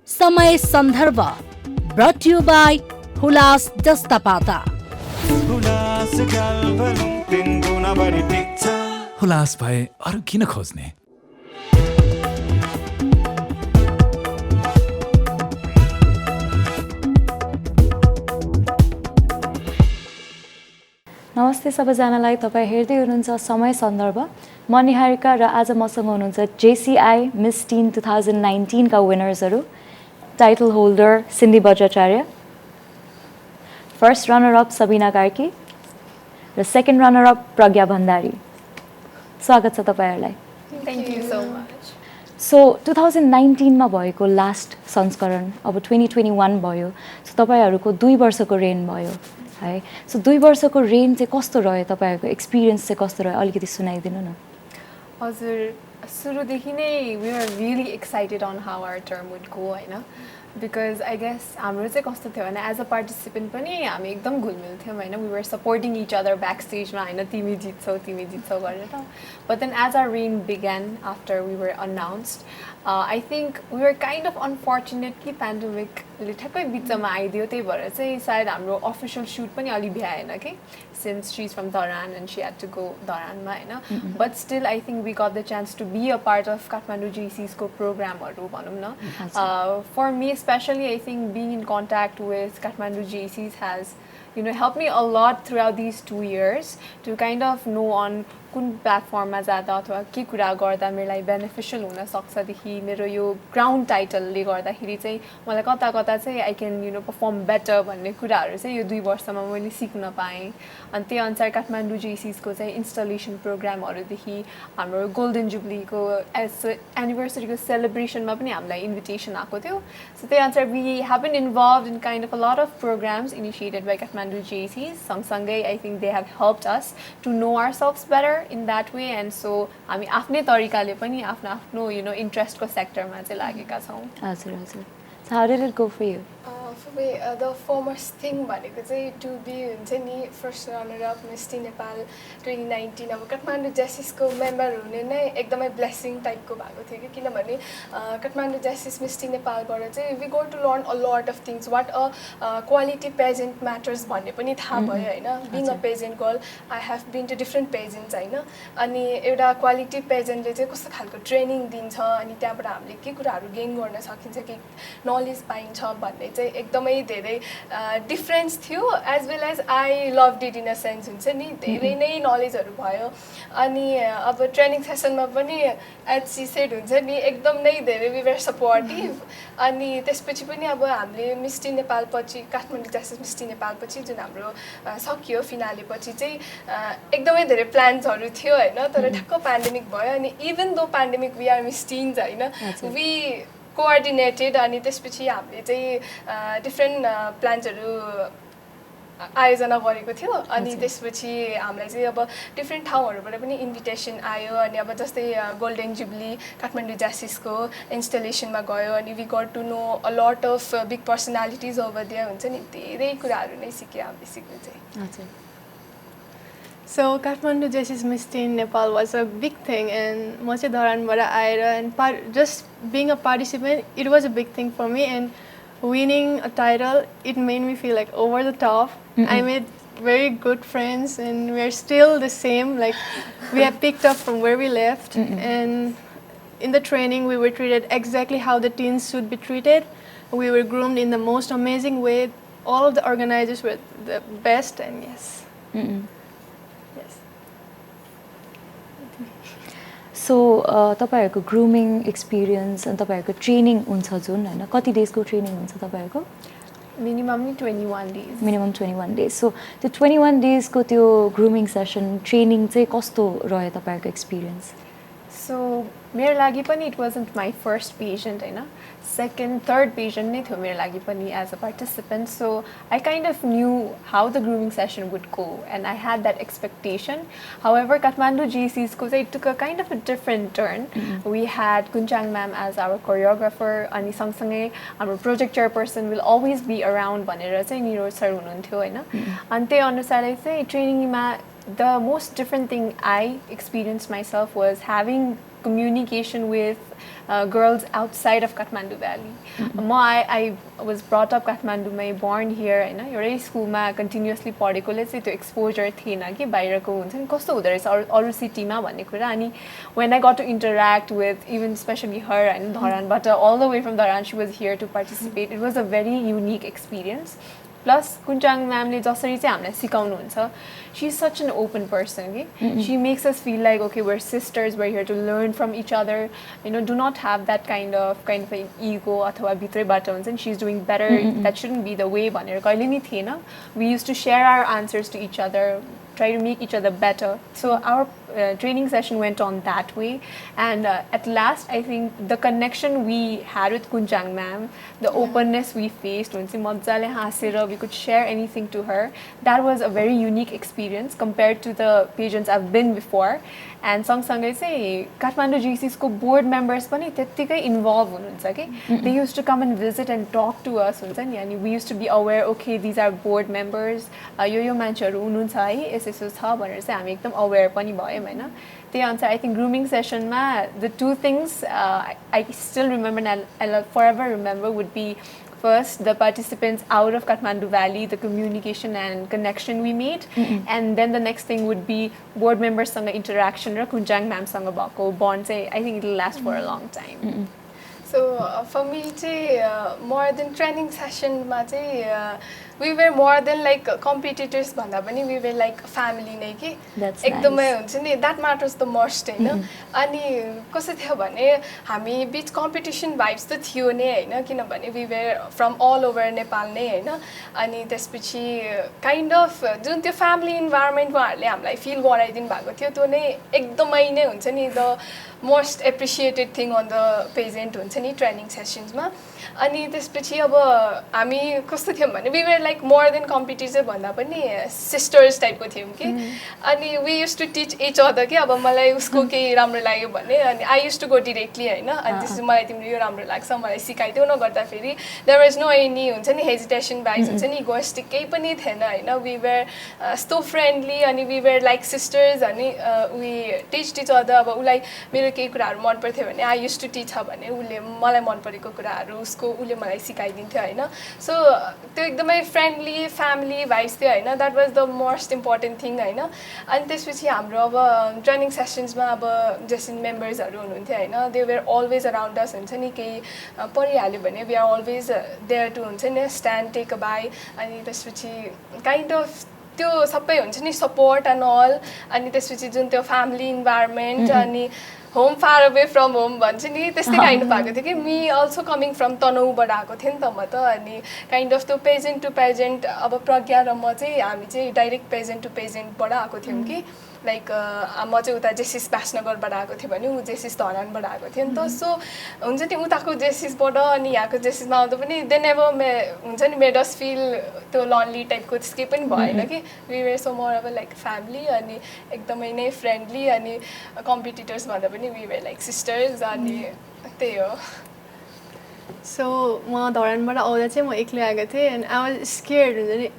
समय सन्दर्भ brought to you by Hulas जस्तापाता। Hulas भए अरू किन खोज्ने? नमस्ते सबैजनालाई, तपाईँ हेर्दै हुनुहुन्छ समय सन्दर्भ। म निहारिका र आज मसँग हुनुहुन्छ JCI मिस टिन 2019 का विनर्सहरू, title holder Sindhi Bajracharya, first runner up Sabina Karki र second runner up Pragya Bhandari. स्वागत छ तपाईँहरूलाई। Thank you so much. So 2019 मा भएको लास्ट संस्करण अब 2021 भयो। सो तपाईँहरूको 2 वर्षको रेन भयो है। सो 2 वर्षको रेन चाहिँ कस्तो रह्यो, तपाईँहरूको एक्सपिरियन्स चाहिँ कस्तो रह्यो, अलिकति सुनाइदिनु न। हजुर, सुरुदेखि नै we were really excited on how our term would go हैन, because I guess हाम्रो चाहिँ कस्तो थियो भने एज अ पार्टिसिपेन्ट पनि हामी एकदम घुलमिल थियौँ हैन। we were supporting each other backstageमा हैन, तिमी जित्छौ गरेर। But then as our reign began after we were announced, I think we were kind of unfortunate कि pandemic ले ठ्याक्कै बिचमा आइदियो, त्यही भएर चाहिँ सायद हाम्रो अफिसियल सुट पनि अलि भ्याएन कि, since she's from Dharan and she had to go Dharanमा हैन। But still I think we got the chance to be a part of Kathmandu JC's को प्रोग्रामहरू भनौँ न। For me especially, I think being in contact with Kathmandu JC's has helped me a lot throughout these 2 years to kind of know on कुन प्लेटफर्ममा जाँदा अथवा के कुरा गर्दा मेरो लागि बेनिफिसियल हुन सक्छदेखि मेरो यो ग्राउन्ड टाइटलले गर्दाखेरि चाहिँ मलाई कता कता चाहिँ आई क्यान पर्फर्म बेटर भन्ने कुराहरू चाहिँ यो 2 वर्षमा मैले सिक्न पाएँ। अनि त्यही अनुसार काठमाडौँ JC'sको चाहिँ इन्स्टलेसन प्रोग्रामहरूदेखि हाम्रो गोल्डन जुब्लीको एनिभर्सरीको सेलिब्रेसनमा पनि हामीलाई इन्भिटेसन आएको थियो। सो त्यही अनुसार we have been involved in kind of a lot of programmes initiated by Kathmandu JC's। सँगसँगै I think they have helped us to know ourselves better in that way, and so हामी आफ्नै तरिकाले पनि आफ्नो इन्ट्रेस्टको सेक्टरमा चाहिँ लागेका छौँ। हजुर हजुर। So how did it go for you? For me, the foremost thing भनेको चाहिँ to be हुन्छ नि first runner up miss tin Nepal 2019। अब काठमाडौँ JC'sको मेम्बर हुने नै एकदमै ब्लेसिङ टाइपको भएको थियो कि, किनभने काठमाडौँ JC's मिस टिन नेपालबाट चाहिँ we go to learn a lot of things, what a quality pageant matters भन्ने पनि थाहा भयो होइन। Being a pageant girl, I have been to different pageants होइन। अनि एउटा क्वालिटी पेजेन्टले चाहिँ कस्तो खालको ट्रेनिङ दिन्छ, अनि त्यहाँबाट हामीले के कुराहरू गेन गर्न सकिन्छ, के नलेज पाइन्छ भन्ने चाहिँ एकदमै धेरै डिफ्रेन्स थियो। As well as I love did in a sense हुन्छ नि, धेरै नै नलेजहरू भयो। अनि अब ट्रेनिङ सेसनमा पनि एज सी सेड हुन्छ नि, एकदम नै धेरै वी वर सपोर्टिभ। अनि त्यसपछि पनि अब हामीले मिस टिन नेपाल पछि, Kathmandu JC's miss tin Nepal पछि जुन हाम्रो सकियो फिनाले पछि चाहिँ एकदमै धेरै प्लान्सहरू थियो होइन। तर ठ्याक्क पेन्डेमिक भयो, अनि even though pandemic we are Miss Teens होइन, वी कोअर्डिनेटेड। अनि त्यसपछि हामीले चाहिँ डिफ्रेन्ट प्लान्सहरू आयोजना गरेको थियो। अनि त्यसपछि हामीलाई चाहिँ अब डिफ्रेन्ट ठाउँहरूबाट पनि इन्भिटेसन आयो। अनि अब जस्तै गोल्डन जुब्ली काठमाडौँ JC'sको इन्स्टलेसनमा गयो, अनि we got to know a lot of big personalities over there हुन्छ नि, धेरै कुराहरू नै सिक्यो हामीले सिक्नु चाहिँ। हजुर। So Kathmandu JC's Miss Teen Nepal was a big thing, and म चाहिँ धरानबाट आएर and just being a participant, it was a big thing for me, and winning a title, it made me feel like over the top. I made very good friends, and we're still the same. Like we have picked up from where we left, and in the training we were treated exactly how the teens should be treated. We were groomed in the most amazing way. All of the organizers were the best, and yes. So तपाईँहरूको grooming experience अनि तपाईँहरूको training हुन्छ जुन होइन, कति डेजको training हुन्छ तपाईँहरूको? Minimum 21 days. Minimum 21 days. So त्यो 21 डेजको त्यो ग्रुमिङ सेसन ट्रेनिङ चाहिँ कस्तो रह्यो तपाईँहरूको एक्सपिरियन्स? सो मेरो लागि पनि it wasn't my first pageant होइन, सेकेन्ड थर्ड पेजेन्ट नै थियो मेरो लागि पनि as a participant. So I kind of knew how the grooming session would go, and I had that expectation. However Kathmandu JC'sको चाहिँ took a kind of a different turn. We had Kunchang ma'am as our choreographer, अनि सँगसँगै हाम्रो project chairperson will always be around भनेर चाहिँ Niroj sir हुनुहुन्थ्यो होइन। अनि त्यही अनुसारै चाहिँ ट्रेनिङमा the most different thing I experienced myself was having communication with girls outside of Kathmandu Valley. I was brought up Kathmandu, born here, and एउटै स्कुलमा कन्टिन्युअसली पढेकोले चाहिँ त्यो एक्सपोजर थिएन कि बाहिरको हुन्छ नि कस्तो हुँदो रहेछ अरू सिटीमा भन्ने कुरा अनि when I got to interact with even especially her and धरानबाट all the way from Dharan she was here to participate. It was a very unique experience. Plus Kunjang म्यामले जसरी चाहिँ हामीलाई सिकाउनुहुन्छ she's such an open person okay? She makes us feel like okay we're sisters, we're here to learn from each other, do not have that kind of an ego अथवा भित्रैबाट हुन्छ नि she's doing better, that shouldn't be the way भनेर कहिले नि थिएन. We used to share our answers to each other, try to make each other better. So our training session went on that way, and at last I think the connection we had with Kunjang ma'am, the openness we faced, we could share anything to her, that was a very unique experience compared to the pageants I've been before. And सँगसँगै चाहिँ Kathmandu GCSको board members पनि त्यत्तिकै involve हुनुहुन्छ कि they used to come and visit and talk to us हुन्छ नि अनि we used to be aware okay these are board members यो मान्छेहरू हुनुहुन्छ है यसो छ भनेर चाहिँ हामी एकदम aware पनि भयौँ हैन. त्यही अनुसार I think grooming sessionमा the two things I still remember and I'll forever remember would be first the participants out of Kathmandu Valley, the communication and connection we made, and then the next thing would be board members सँग interaction र Kunjang ma'am सँग भएको bond चाहिँ I think it'll last for a long time. So for me more than training session ma we were more than like competitors भन्दा पनि we were like family नै के एकदमै हुन्छ नि that matters the most हैन. अनि कस्तो थियो भने हामी बीच competition vibes त थियो नै हैन किनभने we were from all over Nepal नै हैन. अनि त्यसपछि kind of जुन त्यो family environment उहाँहरुले हामीलाई feel गराइदिनु भएको थियो त्यो नै एकदमै नै हुन्छ नि the most appreciated thing on the pageant हुन्छ नि training sessions मा. अनि त्यसपछि अब हामी कस्तो थियौं भने we were like more than competitors भन्दा पनि sisters type को थियौं कि. अनि we used to teach each other कि अब मलाई उसको केही राम्रो लाग्यो भने अनि I used to go directly हैन अनि त्यसपछि मलाई तिम्रो यो राम्रो लाग्छ मलाई सिकाइदेऊ न गर्दा फेरि there was no any हुन्छ नि hesitation vibes हुन्छ नि egoistic केही पनि थिएन हैन. We were so friendly अनि we were like sisters अनि we teached each other. अब उलाई मेरो केही कुराहरु मन पर्थ्यो भने I used to teach her भने उले मलाई मन परेको कुराहरु उसको उले मलाई सिकाइदिन्थ्यो हैन. सो त्यो एकदमै फ्रेन्डली फ्यामिली भाइब्स थियो हैन. That was the most important thing हैन. अनि त्यसपछि हाम्रो अब ट्रेनिङ सेसन्समा अब जेसिन मेम्बर्सहरु हुनुहुन्थ्यो हैन. They were always around us हुन्छ नि केही परिहाल्यो भने we are always there to हुन्छ नि स्ट्यान्ड टेक अ बाई. अनि त्यसपछि काइन्ड अफ त्यो सबै हुन्छ नि सपोर्ट एन्ड अल. अनि त्यसपछि जुन त्यो फ्यामिली इन्भाइरोमेन्ट अनि home far away from home भन्छ नि त्यस्तै काइन्ड अफ भएको थियो कि मी अल्सो कमिङ फ्रम तनहुबाट आएको थिएँ नि त म त. अनि काइन्ड अफ त्यो पेजेन्ट टु पेजेन्ट अब प्रज्ञा र म चाहिँ हामी चाहिँ डाइरेक्ट पेजेन्ट टु पेजेन्टबाट आएको थियौँ कि लाइक म चाहिँ उता जेसिस व्यासनगरबाट आएको थिएँ भने ऊ जेसिस धरानबाट आएको थियो नि त. सो हुन्छ नि उताको जेसिसबाट अनि यहाँको जेसिसमा आउँदा पनि दे नेभर हुन्छ नि मेड अस फिल त्यो लन्ली टाइपको त्यसकै पनि भएन कि वी वर सो मोर अब लाइक फ्यामिली अनि एकदमै नै फ्रेन्डली अनि कम्पिटिटर्स भन्दा पनि वी वर लाइक सिस्टर्स अनि त्यही हो. सो म धरानबाट आउँदा चाहिँ म एक्लै आएको थिएँ एन्ड आई वाज स्केयर्ड हुन्छ नि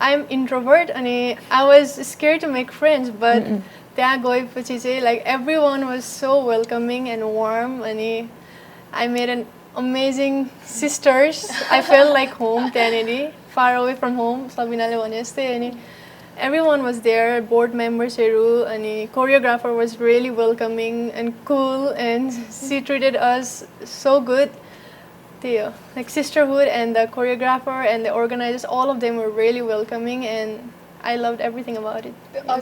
I'm introvert and I was scared to make friends, but त्यहाँ गएपछि चाहिँ like everyone was so welcoming and warm and I made an amazing sisters. I felt like home त्यहाँनेरि far away from home सबिनाले भने जस्तै अनि everyone was there, board members-हरु अनि choreographer was really welcoming and cool and she treated us so good. Like sisterhood and the choreographer and the organizers, all of them were really welcoming and I loved everything about it.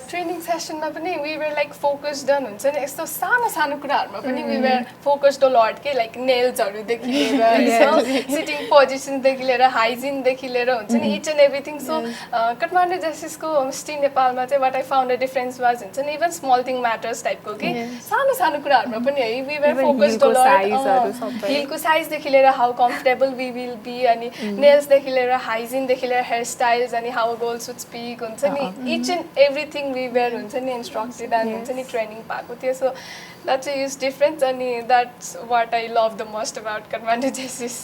Training session ma pani we were like focused on huncha ni yesto सानो कुराहरुमा पनि we were focused a lot के like nails हरु देखि लिएर sitting position देखि लिएर hygiene देखि लिएर हुन्छ नि each and everything. So Kathmandu जेसिसको होमस्टे नेपालमा चाहिँ what I found a difference was हुन्छ नि even small thing matters type को के सानो कुराहरुमा पनि है we were focused a lot. heel को size देखि लिएर how comfortable we will be अनि nails देखि लिएर hygiene देखि लिएर hair styles अनि how a girl should speak हुन्छ नि each and everything we were हुन्छ नि instructed and हुन्छ नि training पाएको थियो. So that's a huge difference and that's what I love the most about Kathmandu JCS.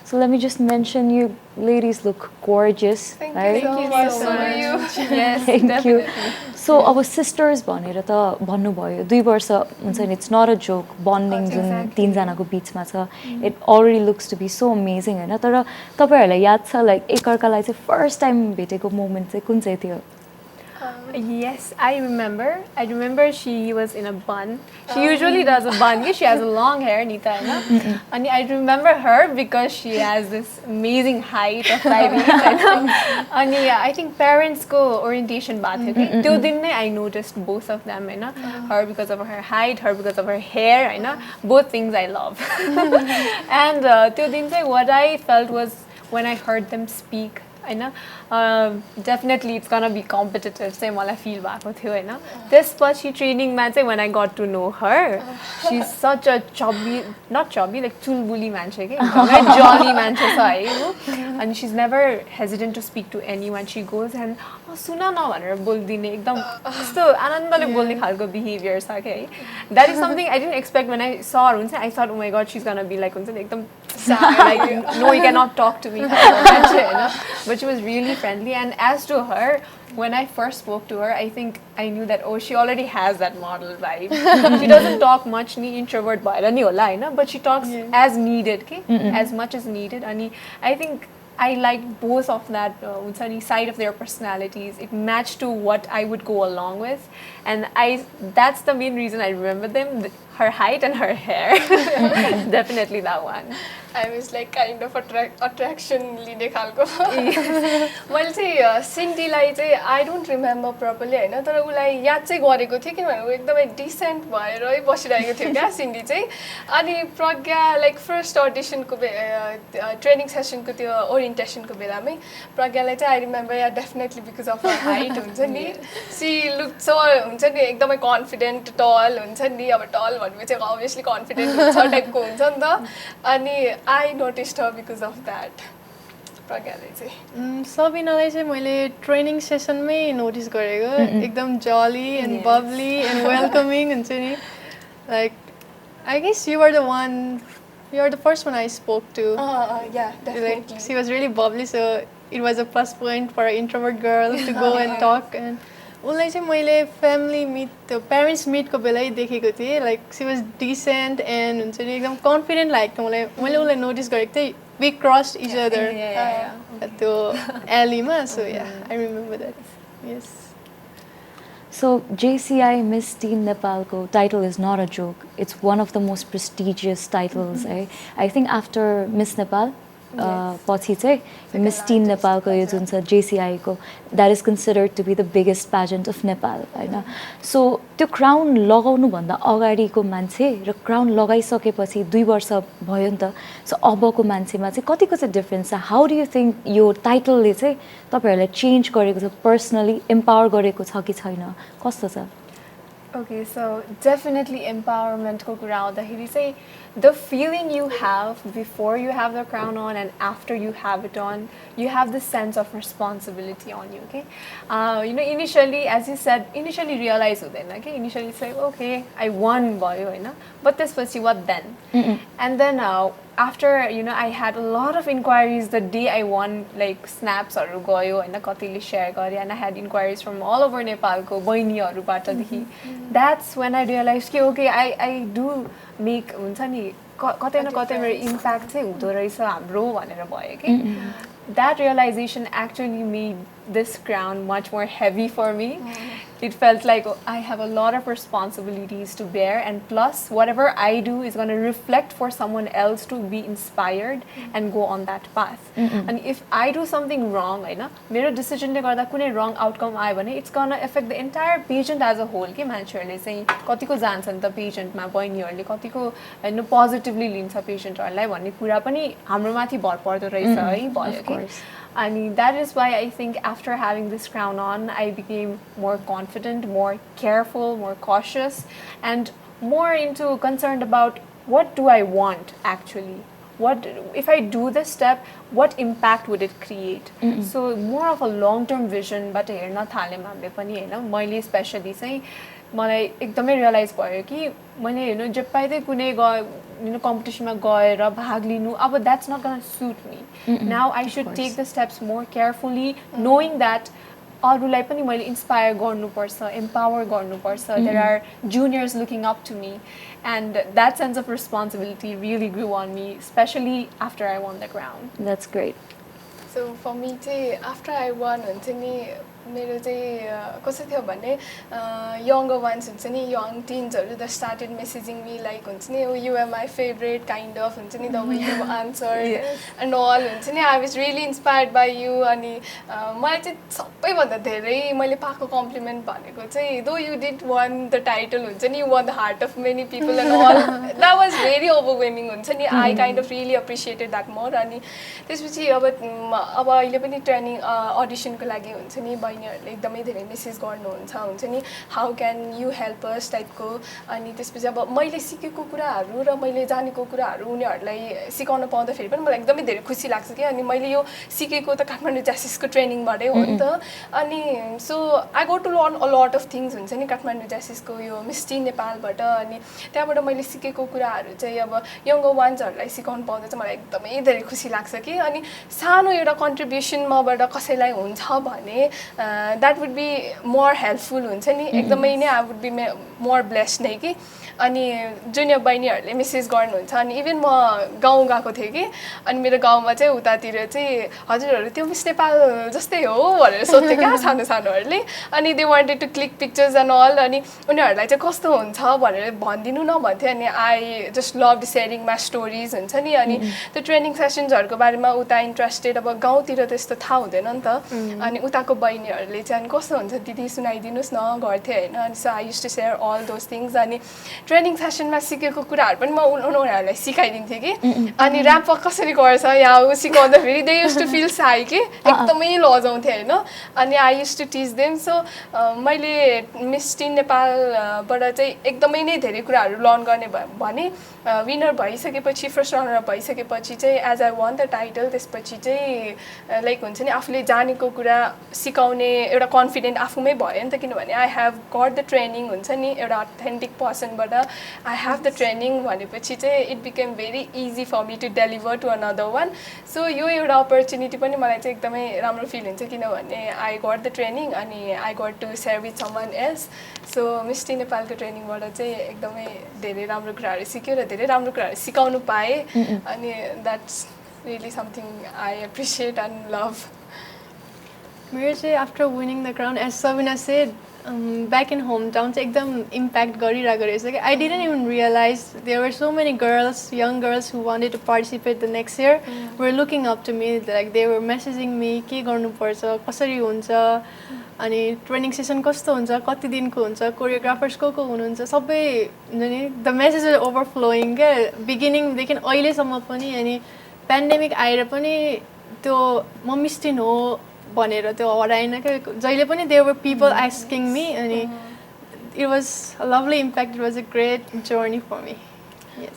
So let me just mention, you ladies look gorgeous. Thank right? you so much. So do you. Yes, Thank you. definitely. So अब sisters भनेर त भन्नुभयो 2 वर्ष हुन्छ नि, it's not a joke, bonding जुन Exactly. तीनजनाको बिचमा छ, it already looks to be so amazing हैन. तर तपाईहरुलाई याद छ लाइक एकअर्कालाई चाहिँ फर्स्ट टाइम भेटेको मोमेन्ट चाहिँ कुन चाहिँ थियो? Yes, I remember. I remember she was in a bun. She usually does a bun. She has a long hair, Nita. And I remember her because she has this amazing height of 5'8". And yeah, I think parents go orientation bath. Till then, I noticed both of them. Her because of her height, her because of her hair. Both things I love. And till then, what I felt was when I heard them speak. Definitely it's gonna be competitive चाहिँ मलाई feel भएको थियो हैन. त्यसपछि ट्रेनिङमा चाहिँ when I got to know her, she's such a chubby, not chubby, like चुलबुली मान्छे के, एकदमै jolly मान्छे छ है उ. And she's never hesitant to speak to anyone. She goes and सुन न भनेर बोल्दिने, एकदम कस्तो आनन्दले बोल्ने खालको बिहेभियर छ के है. That is something I didn't expect when I saw her. I thought, oh my god, she's gonna be like हुन्छ नि एकदम like no, you cannot talk to me. But she was really friendly. And as to her, when I first spoke to her, I think I knew that, oh, she already has that model vibe. She doesn't talk much, ni introvert bhayera ni hola हैन, but she talks as needed, okay? As much as needed. And I think I liked both of that side of their personalities. It matched to what I would go along with, and that's the main reason I remember them. Her height and her hair. Definitely that one. I was like kind of attraction लिने खालको. मैले चाहिँ सिन्डीलाई चाहिँ I don't remember properly हैन, तर उलाई याद चाहिँ गरेको थिए किनभने उ एकदमै डिसेन्ट भएरै बसिरहेको थियो क्या सिन्डी चाहिँ. अनि प्रज्ञा लाइक फर्स्ट अडिसनको ट्रेनिङ सेसनको त्यो ओरिएन्टेसनको बेलामै प्रज्ञालाई चाहिँ I remember yeah, definitely because of her height हुन्छ नि. She looked so हुन्छ नि एकदमै कन्फिडेन्ट टल हुन्छ नि. अब टल भनेपछि obviously कन्फिडेन्ट हुन्छ टाइपको हुन्छ नि त. अनि I noticed her because of that. प्रज्ञाले चाहिँ सबिनालाई चाहिँ मैले ट्रेनिङ सेसनमै नोटिस गरेको, एकदम जली एन्ड बबली एन्ड वेलकमिङ हुन्छ नि. Like I guess you are the first one I spoke to. Yeah, definitely. Like, she was really bubbly, so it was a plus point for an introvert girl to go and talk. And उसलाई चाहिँ मैले family meet parents मिटको बेलै देखेको थिएँ. Like she was decent and हुन्छ नि एकदम confident लागेको थियो मलाई. मैले उसलाई नोटिस गरेको थिएँ. वी क्रस्ड इच अदर त्यो एलीमा. So yeah I remember that. Yes. So JCI Miss Teen Nepalको title is not a joke. It's one of the most prestigious titles. I think after Miss Nepal, पछि चाहिँ Miss Teen Nepalको यो जुन छ JCI को, that is considered to be the biggest pageant of Nepal हैन. So त्यो crown लगाउनु भन्दा अगाडिको मान्छे र क्राउन लगाइसकेपछि 2 वर्ष भयो नि त. सो अबको मान्छेमा चाहिँ कतिको चाहिँ डिफरेन्स छ? हाउ डु यु थिङ्क यो टाइटलले चाहिँ तपाईहरुलाई चेन्ज गरेको छ, पर्सनली एम्पावर गरेको छ कि छैन, कस्तो छ? Okay, so definitely empowerment ko kura aउँदाखेरि चाहिँ the feeling you have before you have the crown on and after you have it on, you have this sense of responsibility on you, okay? Initially, as you said, initially realize हुँदैन, okay? Initially it's like, okay, I won भयो हैन, but त्यसपछि what then? And then after I had a lot of inquiries the day I won, like snaps-हरु गयो हैन, कतिले share गरे, and I had inquiries from all over नेपालको बहिनीहरुबाट देखि. That's when I realized कि okay, I do make हुन्छ नि कतै न कतै मेरो impact चाहिँ हुँदो रहेछ हाम्रो भनेर भयो कि. That realization actually made this crown much more heavy for me. It felt like I have a lot of responsibilities to bear, and plus whatever I do is going to reflect for someone else to be inspired and go on that path. And if I do something wrong, मेरो decision ले गर्दा कुनै wrong outcome आयो भने it's going to affect the entire pageant as a whole के मान्छेहरुले चाहिँ कतिको जान्छन् त pageant मा, बहिनीहरुले कतिको positively लिन्छ pageantहरुलाई भन्ने कुरा पनि हाम्रो माथि भर पर्दो रहेछ है भयो के. And that is why I think after having this crown on, I became more confident, more careful, more cautious, and more concerned about what do I want actually. What if I do this step, what impact would it create? So more of a long-term vision, but हेर्न थाले हामीले पनि हैन, मैले especially चाहिँ मलाई एकदमै realise भयो कि मैले जब पाइदै कुनै कम्पिटिसनमा गएर भाग लिनु अब that's not gonna suit me now I should take the steps more carefully knowing that अरूलाई पनि मैले इन्सपायर गर्नुपर्छ एम्पावर गर्नुपर्छ there are juniors looking up to me and that sense of responsibility really grew on me, especially after I won the crown. That's great. So for me after I won मेरो चाहिँ कस्तो थियो भने younger ones हुन्छ नि young टिन्सहरू they started messaging me like हुन्छ नि you are my favourite kind of हुन्छ नि the way you answer and all हुन्छ नि I was really inspired by you अनि मलाई चाहिँ सबैभन्दा धेरै मैले पाएको कम्प्लिमेन्ट भनेको चाहिँ though you did win the title हुन्छ नि you won the heart of many people and all that was very overwhelming हुन्छ नि I kind of really appreciated that more अनि त्यसपछि अब अहिले पनि ट्रेनिङ अडिसनको लागि हुन्छ नि बहिनीहरूले एकदमै धेरै मेसेज गर्नुहुन्छ नि how can you help us टाइपको अनि त्यसपछि अब मैले सिकेको कुराहरू र मैले जानेको कुराहरू उनीहरूलाई सिकाउन पाउँदाखेरि पनि मलाई एकदमै धेरै खुसी लाग्छ कि अनि मैले यो सिकेको त काठमाडौँ ज्यासिसको ट्रेनिङबाटै हो नि त अनि so I go to learn a lot of things हुन्छ नि काठमाडौँ ज्यासिसको यो मिस टिन नेपालबाट अनि त्यहाँबाट मैले सिकेको कुराहरू चाहिँ अब यङ्गर वान्सहरूलाई सिकाउनु पाउँदा चाहिँ मलाई एकदमै धेरै खुसी लाग्छ कि अनि सानो एउटा कन्ट्रिब्युसन मबाट कसैलाई हुन्छ भने that would be more helpful हुन्छ नि एकदमै नै I would be more blessed नै कि अनि जुनियर बहिनीहरूले मेसेज गर्नुहुन्छ अनि इभन म गाउँ गएको थिएँ कि अनि मेरो गाउँमा चाहिँ उतातिर चाहिँ हजुरहरू त्यो मिस नेपाल जस्तै हो भनेर सोध्थ्यो क्या सानो सानोहरूले अनि they wanted to click pictures and all अनि उनीहरूलाई चाहिँ कस्तो हुन्छ भनेर भनिदिनु न भन्थ्यो अनि I just love sharing my stories हुन्छ नि अनि त्यो ट्रेनिङ सेसन्सहरूको बारेमा उता इन्ट्रेस्टेड अब गाउँतिर त्यस्तो थाहा हुँदैन नि त अनि उताको बहिनीहरूले चाहिँ अनि कस्तो हुन्छ दिदी सुनाइदिनुहोस् न गर्थेँ होइन अनि so I use to share all those things अनि ट्रेनिङ सेसनमा सिकेको कुराहरू पनि म उनीहरूलाई सिकाइदिन्थेँ कि अनि ऱ्याम्प वक कसरी गर्छ या सिकाउँदाखेरि they use to feel shy कि एकदमै लजाउँथेँ होइन अनि I use to teach them so मैले मिस टिन नेपालबाट चाहिँ एकदमै नै धेरै कुराहरू लर्न गर्ने भने विनर भइसकेपछि फर्स्ट रनर भइसकेपछि चाहिँ as I won the title त्यसपछि चाहिँ लाइक हुन्छ नि आफूले जानेको कुरा सिकाउने एउटा कन्फिडेन्ट आफूमै भयो नि त किनभने I have got the training हुन्छ नि एउटा अथेन्टिक पर्सनबाट आई हेभ द ट्रेनिङ भनेपछि चाहिँ it became very easy for me to deliver to another one so यो एउटा अपर्च्युनिटी पनि मलाई चाहिँ एकदमै राम्रो फिल हुन्छ किनभने आई गट द ट्रेनिङ अनि I got to share with someone else so Miss Teen नेपालको ट्रेनिङबाट चाहिँ एकदमै धेरै राम्रो कुराहरू सिक्यो र धेरै राम्रो कुराहरू सिकाउनु पाएँ अनि that's really something I appreciate and love मेरो चाहिँ after winning the crown as Sabina said back in home town चाहिँ एकदम इम्प्याक्ट गरिरहेको रहेछ कि I didn't even realize there were so many girls young girls who wanted to participate the next year were looking up to me like they were messaging me के गर्नुपर्छ कसरी हुन्छ अनि ट्रेनिङ सेसन कस्तो हुन्छ कति दिनको हुन्छ कोरियोग्राफर्स को हुनुहुन्छ सबै नि द मेसेज इज ओभरफ्लोइङ क्या बिगिनिङदेखि अहिलेसम्म पनि अनि पेन्डेमिक आएर पनि त्यो म मिस टिन हो भनेर त्यो हराएन क्या जहिले पनि there were people asking me अनि it was a lovely impact it was a great journey for me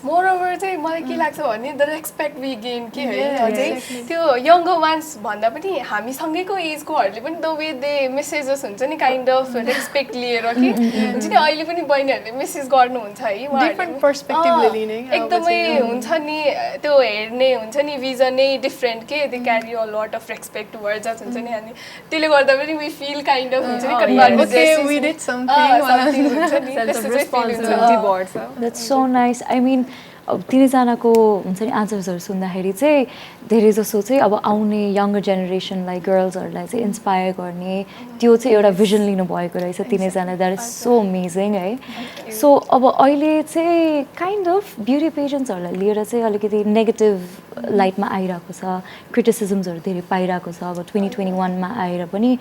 moreover चाहिँ मलाई के लाग्छ भने द रेस्पेक्ट वी गेन के होइन चाहिँ त्यो यङ्गर वान्स भन्दा पनि हामीसँगैको एजकोहरूले पनि द वे दे मेसेजेस हुन्छ नि काइन्ड अफ रेस्पेक्ट लिएर कि हुन्छ नि अहिले पनि बहिनीहरूले मेसेज गर्नुहुन्छ है डिफ्रेन्ट पर्सपेक्टिभले लिने एकदमै हुन्छ नि त्यो हेर्ने हुन्छ नि विजन नै डिफ्रेन्ट के they carry a lot of respect towards us हुन्छ नि अनि त्यसले गर्दा पनि वी फिल काइन्ड अफ हुन्छ नि That's so nice. I mean, अब तिनैजनाको हुन्छ नि आन्सर्सहरू सुन्दाखेरि चाहिँ धेरै जसो चाहिँ अब आउने यङ्गर जेनेरेसनलाई गर्ल्सहरूलाई चाहिँ इन्सपायर गर्ने त्यो चाहिँ एउटा भिजन लिनुभएको रहेछ तिनैजना द्याट इज सो अमेजिङ है सो अब अहिले चाहिँ काइन्ड अफ ब्युटी पेजेन्ट्सहरूलाई लिएर चाहिँ अलिकति नेगेटिभ लाइटमा आइरहेको छ क्रिटिसिजम्सहरू धेरै पाइरहेको छ अब 2021मा आएर पनि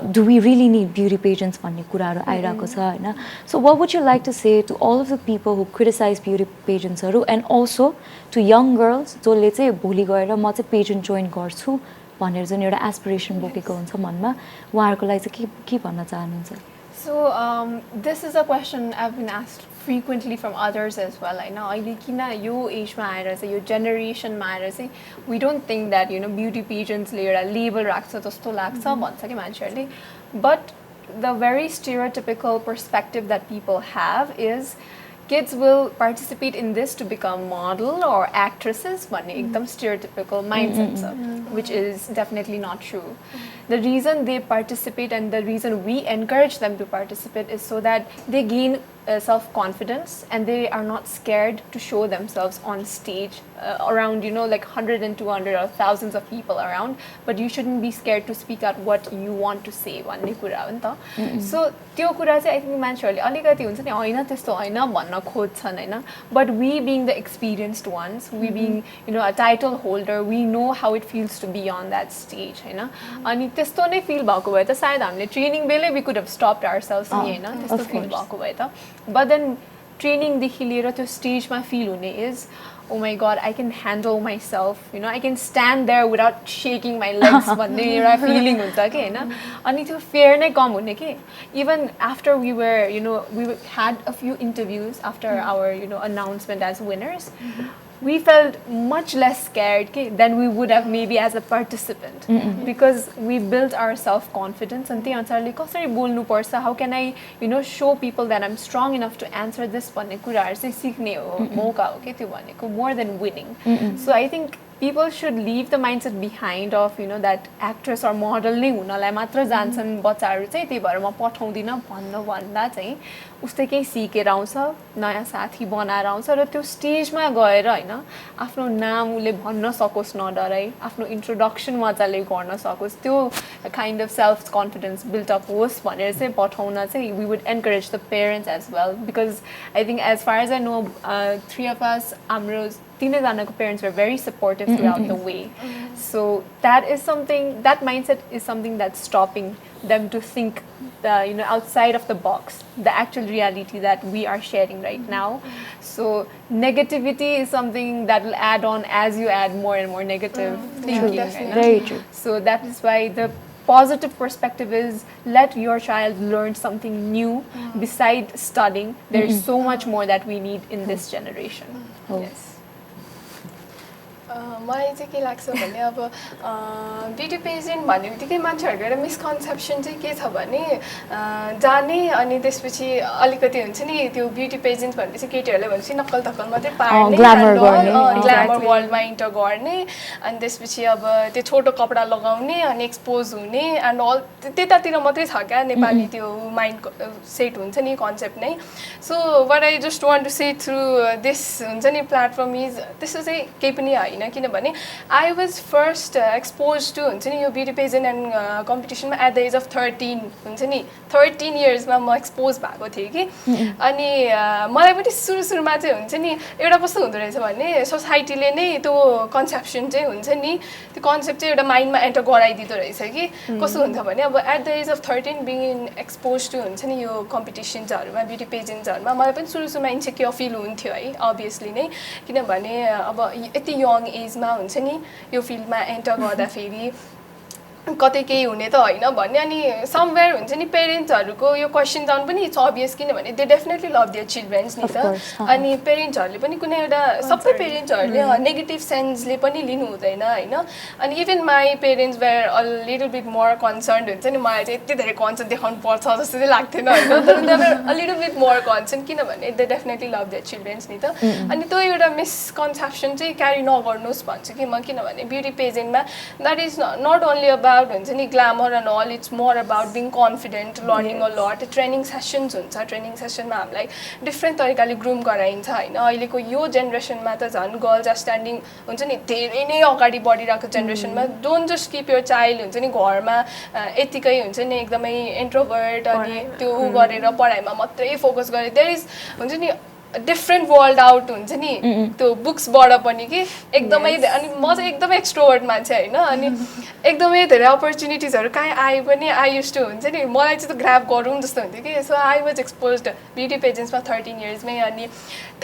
do we really need beauty pageants भन्ने कुराहरू आइरहेको छ होइन so what would you like to say to all of the people who criticise beauty पेजेन्ट्सहरू and also to young girls जसले चाहिँ भोलि गएर म चाहिँ पेजेन्ट जोइन गर्छु भनेर जुन एउटा एस्पिरेसन बोकेको हुन्छ मनमा उहाँहरूको लागि चाहिँ के भन्न चाहनुहुन्छ So this is a question I've been asked frequently from others as well. I know अहिले किन यो एजमा आएर चाहिँ यो जेनेरेसनमा आएर चाहिँ we don't think that you know beauty pageantsले एउटा लेबल राख्छ जस्तो लाग्छ भन्छ कि मान्छेहरूले but the very stereotypical perspective that people have is kids will participate in this to become model or actresses भन्ने एकदम stereotypical mindset छ, which is definitely not true. The reason they participate and the reason we encourage them to participate is so that they gain self-confidence and they are not scared to show themselves on stage around, you know, like 100 and 200 or thousands of people around, but you shouldn't be scared to speak out what you want to say भन्ने कुरा हो नि त. So त्यो कुरा चाहिँ I think मान्छेहरूले अलिकति हुन्छ नि हैन त्यस्तो हैन भन्न खोज्छन् हैन, but we being the experienced ones, we being, you know, a title holder, we know how it feels to be on that stage हैन. अनि त्यस्तो नै feel भएको भए त सायद हामीले ट्रेनिङ बेलै we could have stopped ourselves नि हैन, त्यस्तो feel भएको भए त. But then training देखि लिएर त्यो स्टेजमा feel हुने is, oh my god, I can handle myself, you know, I can stand there without shaking my legs भन्ने एउटा feeling हुन्छ के हैन. अनि त्यो fear नै कम हुने के. Even after we were, you know, we had a few interviews after our, you know, announcement as winners, we felt much less scared than we would have maybe as a participant, because we built our self-confidence and त्यही अनुसारले कसरी बोल्नु पर्छ, how can I, you know, show people that I'm strong enough to answer this भन्ने कुराहरु चाहिँ सिक्ने हो, मौका हो के त्यो भनेको, more than winning. So I think people should leave the mindset behind of, you know, that actress or model नै हुनलाई मात्र जान्छन् बच्चाहरु चाहिँ, त्यही भएर म पठाउँदिन भन्दा चाहिँ उस्तै केही सिकेर आउँछ, नयाँ साथी बनाएर आउँछ र त्यो स्टेजमा गएर हैन आफ्नो नाम उले भन्न सकोस् नडराई, आफ्नो इन्ट्रोडक्सन मजाले गर्न सकोस्, त्यो kind of self confidence built up होस् भनेर चाहिँ पठाउन चाहिँ we would encourage the parents as well, because I think as far as I know, three of us, हाम्रो तीनैजनाको parents were very supportive throughout the way. So that is something, that mindset is something that's stopping them to think you know, outside of the box, the actual reality that we are sharing right now. So negativity is something that will add on as you add more and more negative thinking. Right? Very true. So that is why the positive perspective is let your child learn something new beside studying. There is so much more that we need in this generation. Yes. मलाई चाहिँ के लाग्छ भने अब beauty pageant भन्ने बित्तिकै मान्छेहरूको एउटा मिसकन्सेप्सन चाहिँ के छ भने जाने अनि त्यसपछि अलिकति हुन्छ नि त्यो ब्युटी पेजेन्ट भनेपछि केटीहरूले भनेपछि नक्कल धक्कल मात्रै पार्ने, ग्ल्यामर वर्ल्डमा इन्टर गर्ने, अनि त्यसपछि अब त्यो छोटो कपडा लगाउने अनि एक्सपोज हुने एन्ड अल त्यतातिर मात्रै छ क्या नेपाली त्यो माइन्ड सेट हुन्छ नि कन्सेप्ट नै. So what I just want to say through this हुन्छ नि प्लेटफर्म इज त्यस्तो चाहिँ केही पनि होइन, किनभने I was first expose to हुन्छ नि यो ब्युटी पेजेन्ट एन्ड कम्पिटिसनमा एट द एज अफ 13 हुन्छ नि 13 इयर्समा म एक्सपोज भएको थिएँ कि. अनि मलाई पनि सुरुमा चाहिँ हुन्छ नि एउटा कस्तो हुँदो रहेछ भने सोसाइटीले नै त्यो कन्सेप्सन चाहिँ हुन्छ नि त्यो कन्सेप्ट चाहिँ एउटा माइन्डमा एन्टर गराइदिँदो रहेछ कि कस्तो हुन्छ भने अब at the age of 13 being expose to हुन्छ नि यो कम्पिटिसन्सहरूमा ब्युटी पेजेन्ट्सहरूमा मलाई पनि सुरुमा इन्सेक्योर फिल हुन्थ्यो है अभियसली नै, किनभने अब यति यङ एजमा हुन्छ नि यो फिल्डमा एन्टर गर्दाखेरि कतै केही हुने त होइन भन्ने. अनि समवेयर हुन्छ नि पेरेन्ट्सहरूको यो क्वेसन आउनु पनि इट्स अभियस, किनभने they definitely love their childrens नि त. अनि पेरेन्ट्सहरूले पनि कुनै एउटा सबै पेरेन्ट्सहरूले नेगेटिभ सेन्सले पनि लिनु हुँदैन होइन. अनि even my parents were a little bit more concern हुन्छ नि, मलाई चाहिँ यति धेरै कन्सर्न देखाउनु पर्छ जस्तो चाहिँ लाग्थेन होइन, तर they were a little bit more concern किनभने they definitely love their childrens नि त. अनि त्यो एउटा मिसकन्सेप्सन चाहिँ क्यारी नगर्नुहोस् भन्छु कि म, किनभने ब्युटी पेजेन्टमा that is not only about हुन्छ नि glamour and all, it's more about being confident, learning a lot. Training sessions हुन्छ, ट्रेनिङ सेसनमा हामीलाई डिफ्रेन्ट तरिकाले ग्रुम गराइन्छ होइन. अहिलेको यो जेनेरेसनमा त झन् गर्ल्स आर स्ट्यान्डिङ हुन्छ नि धेरै नै अगाडि बढिरहेको जेनेरेसनमा. Don't just keep your child हुन्छ नि घरमा यतिकै हुन्छ नि एकदमै इन्ट्रोभर्ट अनि त्यो ऊ गरेर पढाइमा मात्रै फोकस गरे. देयर इज हुन्छ नि डिफ्रेन्ट वर्ल्ड आउट हुन्छ नि त्यो बुक्सबाट पनि कि एकदमै. अनि म चाहिँ एकदमै एक्सट्रोभर्ट मान्छे होइन, अनि एकदमै धेरै अपर्च्युनिटिजहरू कहीँ आए पनि आई युज टु हुन्छ नि मलाई चाहिँ त ग्राब गरौँ जस्तो हुन्थ्यो कि. So I was expose beauty पेजेन्ट्समा 13 इयर्समै. अनि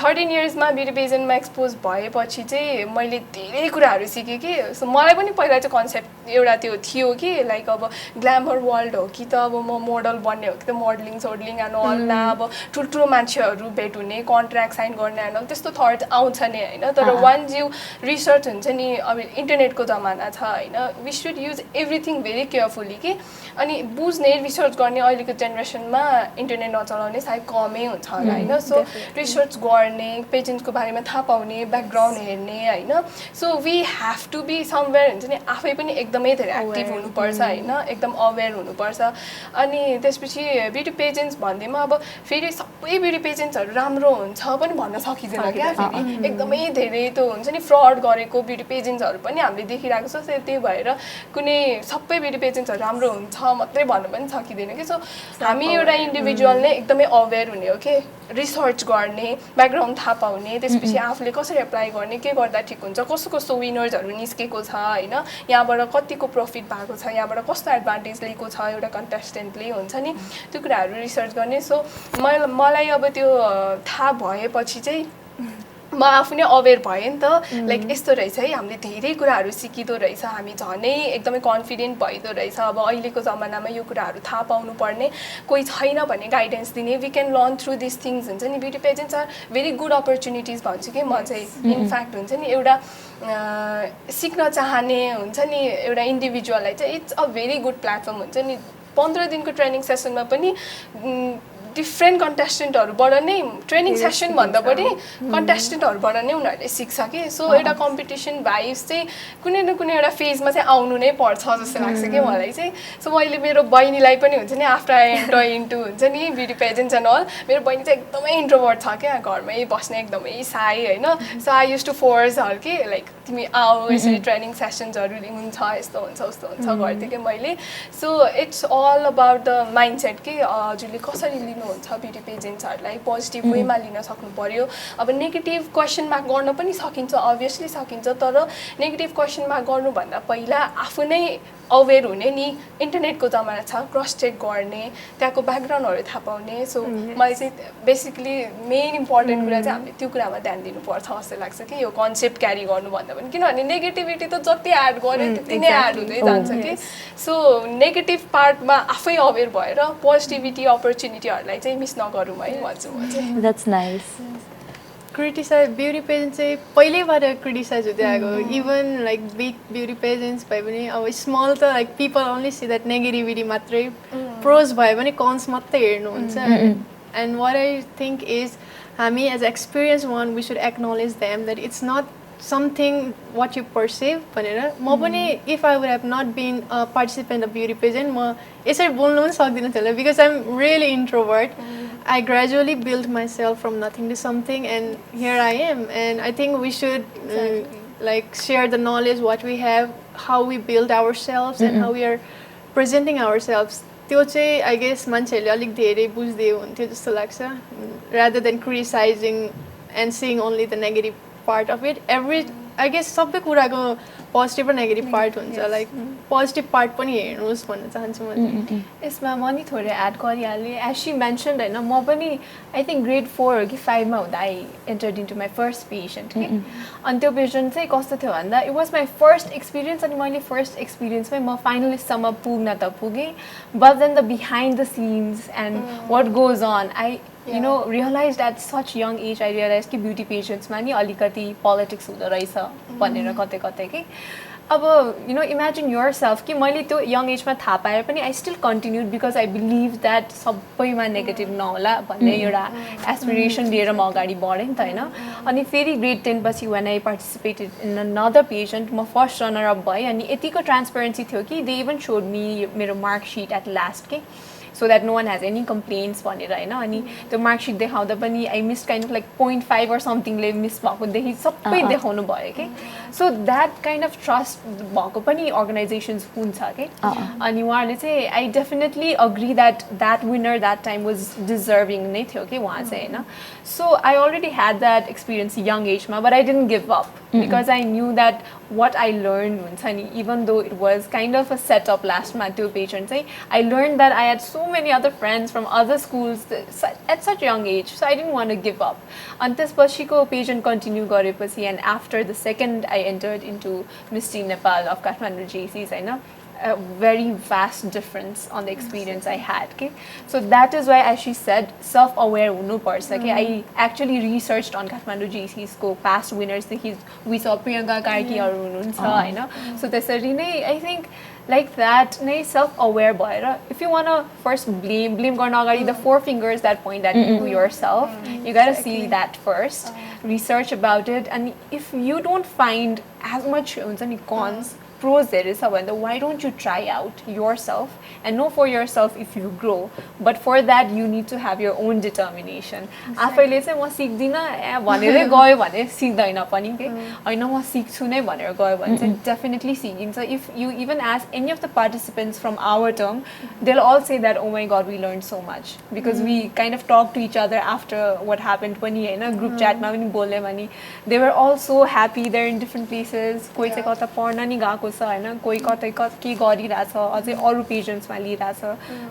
13 इयर्समा ब्युटी पेजेन्टमा एक्सपोज भएपछि चाहिँ मैले धेरै कुराहरू सिकेँ कि. सो मलाई पनि पहिला चाहिँ कन्सेप्ट एउटा त्यो थियो कि लाइक अब ग्ल्यामर वर्ल्ड हो कि त अब म मोडल बन्ने हो कि त, मोडलिङ सोडलिङ एन्ड अल, न अब ठुल्ठुलो मान्छेहरू भेट हुने कन्ट्र्याक्ट साइन गर्ने होइन त्यस्तो थट आउँछ नि होइन तर वान्स यु रिसर्च हुन्छ नि अब इन्टरनेटको जमाना छ होइन we should use everything very carefully कि अनि बुझ्ने रिसर्च गर्ने अहिलेको जेनेरेसनमा इन्टरनेट नचलाउने सायद कमै हुन्छ होला होइन सो रिसर्च गर्ने पेजेन्ट्सको बारेमा थाहा पाउने ब्याकग्राउन्ड हेर्ने होइन so we have to be somewhere हुन्छ नि आफै पनि एकदमै धेरै एक्टिभ हुनुपर्छ होइन एकदम अवेर हुनुपर्छ अनि त्यसपछि ब्युटी पेजेन्ट्स भन्दैमा अब फेरि सबै ब्युटी पेजेन्ट्सहरू राम्रो हुन्छ पनि भन्न सकिँदैन क्या फेरि एकदमै धेरै त्यो हुन्छ नि फ्रड गरेको ब्युटी पेजेन्ट्सहरू पनि हामीले देखिरहेको छ त्यही भएर कुनै सबै ब्युटी पेजेन्ट्सहरू राम्रो हुन्छ मात्रै भन्नु पनि सकिँदैन कि सो हामी एउटा इन्डिभिजुअल नै एकदमै अवेर हुने हो कि रिसर्च गर्ने ब्याकग्राउन्ड थाहा पाउने त्यसपछि आफूले कसरी एप्लाई गर्ने के गर्दा ठिक हुन्छ कस्तो कस्तो विनर्सहरू निस्केको छ होइन यहाँबाट कतिको प्रफिट भएको छ यहाँबाट कस्तो एडभान्टेज लिएको छ एउटा कन्टेस्टेन्टले हुन्छ नि त्यो कुराहरू रिसर्च गर्ने सो मलाई अब त्यो थाहा भएपछि चाहिँ म आफू नै अवेर भएँ नि त लाइक यस्तो रहेछ है हामीले धेरै कुराहरू सिकिँदो रहेछ हामी झनै एकदमै कन्फिडेन्ट भइदो रहेछ अब अहिलेको जमानामा यो कुराहरू थाहा पाउनु पर्ने कोही छैन भने गाइडेन्स दिने we can learn through this things हुन्छ नि beauty pageants are very good opportunities भन्छु कि म चाहिँ इनफ्याक्ट हुन्छ नि एउटा सिक्न चाहने हुन्छ नि एउटा इन्डिभिजुअललाई चाहिँ it's a very good platform हुन्छ नि 15 दिनको ट्रेनिङ सेसनमा पनि डिफ्रेन्ट कन्टेस्टेन्टहरूबाट नै ट्रेनिङ सेसन भन्दा पनि कन्टेस्टेन्टहरूबाट नै उनीहरूले सिक्छ कि सो एउटा कम्पिटिसन भाइब्स चाहिँ कुनै न कुनै एउटा फेजमा चाहिँ आउनु नै पर्छ जस्तो लाग्छ कि मलाई चाहिँ सो मैले मेरो बहिनीलाई पनि हुन्छ नि आफ्टर आई एन्टर इन्टु हुन्छ नि ब्युटी पेजेन्ट्स एन्ड अल मेरो बहिनी चाहिँ एकदमै इन्ट्रोभर्ट छ क्या घरमै बस्ने एकदमै साई होइन so I use to force her कि लाइक तिमी आऊ यसरी ट्रेनिङ सेसन्सहरू हुन्छ यस्तो हुन्छ उस्तो हुन्छ गर्थेँ कि मैले so it's all about the mindset कि हजुरले कसरी लिनुहुन्छ ब्युटी पेजेन्ट्सहरूलाई पोजिटिभ वेमा लिन सक्नु पर्यो अब नेगेटिभ क्वेसन मार्क गर्न पनि सकिन्छ अभियसली सकिन्छ तर नेगेटिभ क्वेसन मार्क गर्नुभन्दा पहिला आफू नै अवेर हुने नि इन्टरनेटको जमाना छ क्रस चेक गर्ने त्यहाँको ब्याकग्राउन्डहरू थाहा पाउने सो मलाई चाहिँ बेसिकली मेन इम्पोर्टेन्ट कुरा चाहिँ हामीले त्यो कुरामा ध्यान दिनुपर्छ जस्तो लाग्छ कि यो कन्सेप्ट क्यारी गर्नुभन्दा पनि किनभने नेगेटिभिटी त जति एड गर्यो त्यति नै एड हुँदै जान्छ कि सो नेगेटिभ पार्टमा आफै अवेर भएर पोजिटिभिटी अपर्च्युनिटीहरूलाई चाहिँ मिस नगरौँ है भन्छु म चाहिँ that's nice criticise beauty pageant चाहिँ पहिल्यैबाट क्रिटिसाइज हुँदै आएको even like big beauty pageants भए पनि अब स्मल त like people only see that negativity मात्रै प्रोज भए पनि कन्स मात्रै हेर्नुहुन्छ and what I think is हामी as experience one we should acknowledge them that it's not something what you perceive भनेर म पनि if I would have not been a participant of beauty pageant म यसरी बोल्नु पनि सक्दिनँ थियो because I'm really introvert I gradually built myself from nothing to something and here I am and I think we should like share the knowledge what we have how we build ourselves and how we are presenting ourselves त्यो चाहिँ I guess मान्छेहरूले अलिक धेरै बुझ्दै हुन्थ्यो जस्तो लाग्छ rather than criticizing and seeing only the negative part of it every I guess सबै कुराको पोजिटिभ र नेगेटिभ पार्ट हुन्छ लाइक पोजिटिभ पार्ट पनि हेर्नुहोस् भन्न चाहन्छु म यसमा म नि थोरै एड गरिहालेँ एज सी मेन्सन होइन म पनि आई थिङ्क ग्रेड 4 कि 5 मा हुँदा I entered into my first pageant कि अनि त्यो पेसेन्ट चाहिँ कस्तो थियो भन्दा it was my first experience अनि मैले फर्स्ट एक्सपिरियन्समै म फाइनलिस्टसम्म पुग्न त पुगेँ but then the behind the scenes and what goes on I you know realized at such young age I realized कि beauty pageants मा नि अलिकति politics हुँदो रहेछ भनेर कतै कतै कि अब you know imagine yourself कि मैले त्यो young age मा थाहा पाए पनि I still continued because I believe that सबैमा negative नहोला भन्ने एउटा aspiration लिएर म अगाडि बढेँ नि त होइन अनि फेरि grade 10 पछि when I participated in another pageant म first runner up भएँ अनि यतिको transparency थियो कि they even showed me मेरो mark sheet at last के so that no one has any complaints भनेर होइन अनि त्यो मार्कसिट देखाउँदा पनि I miss kind of like 0.5 or somethingले मिस भएको देखि सबै देखाउनु भयो कि so that kind of trust भएको पनि अर्गनाइजेसन्स हुन्छ कि अनि उहाँहरूले चाहिँ I definitely agree that that winner that time was deserving नै थियो कि उहाँ चाहिँ होइन so I already had that experience young एजमा but I didn't give up because I knew that what I learned हुन्छ नि even though it was kind of a setup lastमा त्यो pageant चाहिँ I learned that I had so many other friends from other schools at such young age so I didn't want to give up अनि त्यसपछिको pageant continue गरेपछि and after the second I entered into Miss Teen Nepal of Kathmandu JCs होइन a very vast difference on the experience I had. Okay, so that is why, as she said, self-aware hunu parcha. Okay, I actually researched on Kathmandu GC's past winners. We saw Priyanka Karki haru hununcha haina. So त्यसरी नै I think like that नै self-aware bhaera if you want to first blame गर्न अगाडि the four fingers that point at you yourself, you got to see that first, research about it, and if you don't find as much हुन्छ नि cons pros there is why don't you try out yourself and know for yourself if you grow, but for that you need to have your own determination. आफैले चाहिँ म सिक्दिन भनेरै गयो भने सिक्दैन पनि के हैन म सिक्छु नै भनेर गयो भने चाहिँ definitely सिकिन्छ. If you even ask any of the participants from our term, they'll all say that oh my god we learned so much because we kind of talked to each other after what happened पनि हैन group chat मा पनि बोल्यो भने they were all so happy, they're in different places, कोही चाहिँ कता पढ्न नि गएको छ हैन, कोही कतै के गरिरहेछ, अझै अरु पेजेन्ट्समा लिइरहेछ.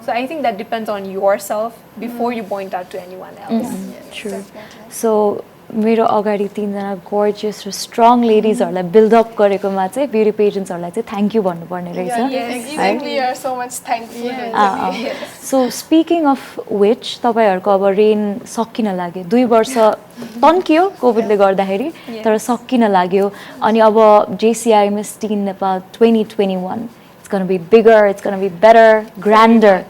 So I think that depends on yourself before you point out to anyone else. True. So मेरो अगाडि तीनजना gorgeous र strong ladiesहरुलाई build up गरेकोमा चाहिँ beauty pageantsहरुलाई चाहिँ thank you भन्नुपर्ने रहेछ. Yes, we are so much thankful. So speaking of which, तपाईहरुको अब रेन सकिन लाग्यो, 2 वर्ष तन्कियो कोभिडले गर्दाखेरि तर सकिन लाग्यो अनि अब JCI Miss Teen Nepal 2021 it's going to be bigger, it's going to be better, grander.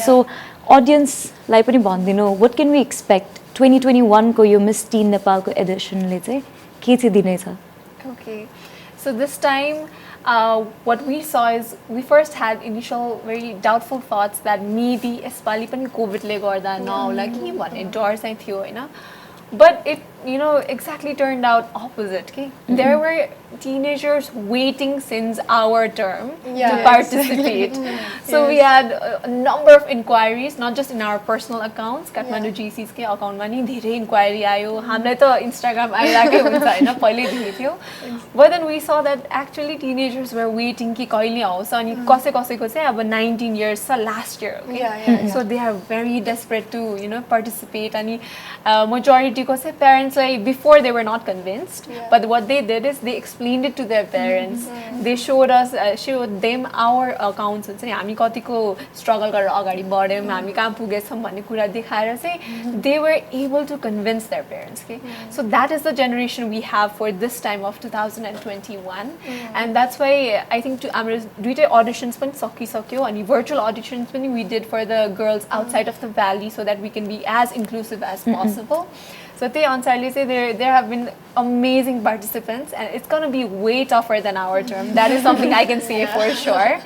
So audience लाई पनि भन्दिनु, what can we expect 2021 को यो Miss Teen Nepal को edition ले चाहिँ के चाहिँ दिनेछ? Okay, so this time what we saw is we first had initial very doubtful thoughts that maybe यसपालि पनि कोभिडले गर्दा नआउला कि भन्ने डर चाहिँ थियो हैन, but it exactly turned out opposite. Okay, there were teenagers waiting since our term to participate. So we had a number of inquiries, not just in our personal accounts. Kathmandu GC's के account मा नि धेरै inquiry आयो, हामीलाई त Instagram आइराकै हुन्छ हैन, पहिलेदेखि थियो. But then we saw that actually teenagers were waiting कि कहिले आउँछ अनि कसैको चाहिँ अब 19 years छ last year. Okay, so they are very desperate to participate अनि majority को चाहिँ parents before they were not convinced, but what they did is they explained it to their parents. They showed them our accounts and हामी कतिको struggle गरेर अगाडि बढ्यौं, हामी कहाँ पुगेछौं भन्ने कुरा देखाएर चाहिँ they were able to convince their parents. Okay, so that is the generation we have for this time of 2021, and that's why I think हाम्रो दुईटै auditions पनि सकिसक्यो अनि virtual auditions पनि we did for the girls outside of the valley so that we can be as inclusive as possible. So there have been amazing participants and it's going to be way tougher than our term. That is something I can say for sure.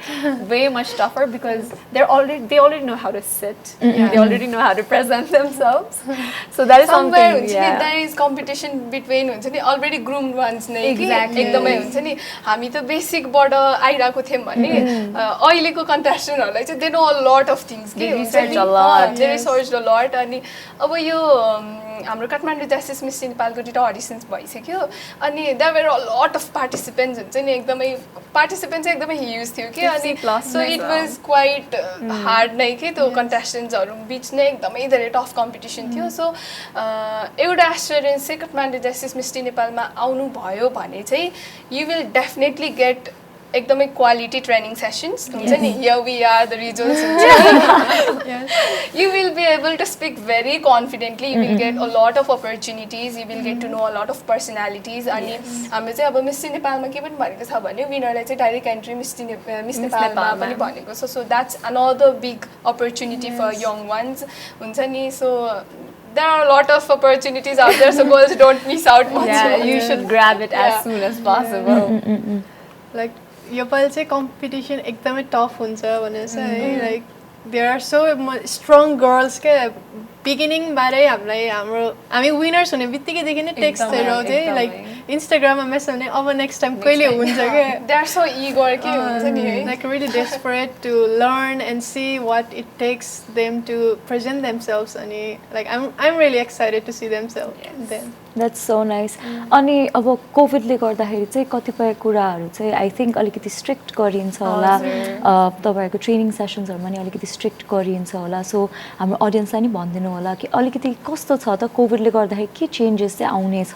Way much tougher because they already know how to sit. They already know how to present themselves. So that is something. There is competition between already groomed ones. Exactly. एकदमै हुन्छ नि, हामी त बेसिकबाट आइराको थियौं भने अहिलेको कन्टेस्टेन्टहरुलाई चाहिँ they know a lot of things. They research a lot. They researched a lot अनि अब यो हाम्रो काठमाडौँ जस्टिस मिस नेपालको दुईटा अडिसन्स भइसक्यो अनि there were a lot of participants हुन्छ नि, एकदमै पार्टिसिपेन्ट्स एकदमै ह्युज थियो कि अनि so it was quite hard नै के त्यो कन्टेस्टेन्ट्सहरु बीच नै एकदमै धेरै टफ कम्पिटिसन थियो. सो एउटा एस्युरेन्स चाहिँ काठमाडौँ जस्टिस मिस नेपालमा आउनु भयो भने चाहिँ यु विल डेफिनेटली गेट एकदमै क्वालिटी ट्रेनिङ सेसन्स हुन्छ नि, here we are the results हुन्छ. You will be able to speak very confidently, you will get a lot of opportunities, you will get to know a lot of personalities. अनि हामीले चाहिँ अब miss नेपालमा के पनि भनेको छ भने विनरलाई चाहिँ डाइरेक्ट एन्ट्री मिस नेपालमा पनि भनेको छ. So that's another big opportunity for young ones हुन्छ नि. So there are a lot of opportunities out there, so girls don't miss out much. Yeah, you should grab it as soon as possible. Like यो पालि चाहिँ competition एकदमै tough हुन्छ भनेर चाहिँ है, like there are so strong girls के बिगिनिङबाटै हामी विनर्स हुने बित्तिकैदेखि नै टेक्स्टहरू आउँथ्यो, लाइक इन्स्टाग्राममा मेसेज हुने अब नेक्स्ट टाइम कहिले हुन्छ क्या, दे आर सो इगर के हुन्छ नि है, like really desperate to learn and see what it takes them to present themselves अनि like I am really excited to see themselves then. That's so nice अनि अब कोभिडले गर्दाखेरि चाहिँ कतिपय कुराहरू चाहिँ आई थिङ्क अलिकति स्ट्रिक्ट गरिन्छ होला तपाईँहरूको ट्रेनिङ सेसन्सहरूमा नि अलिकति स्ट्रिक्ट गरिन्छ होला सो हाम्रो अडियन्सलाई नि भनिदिनु होला कि अलिकति कस्तो छ त कोभिडले गर्दाखेरि के चेन्जेस चाहिँ आउनेछ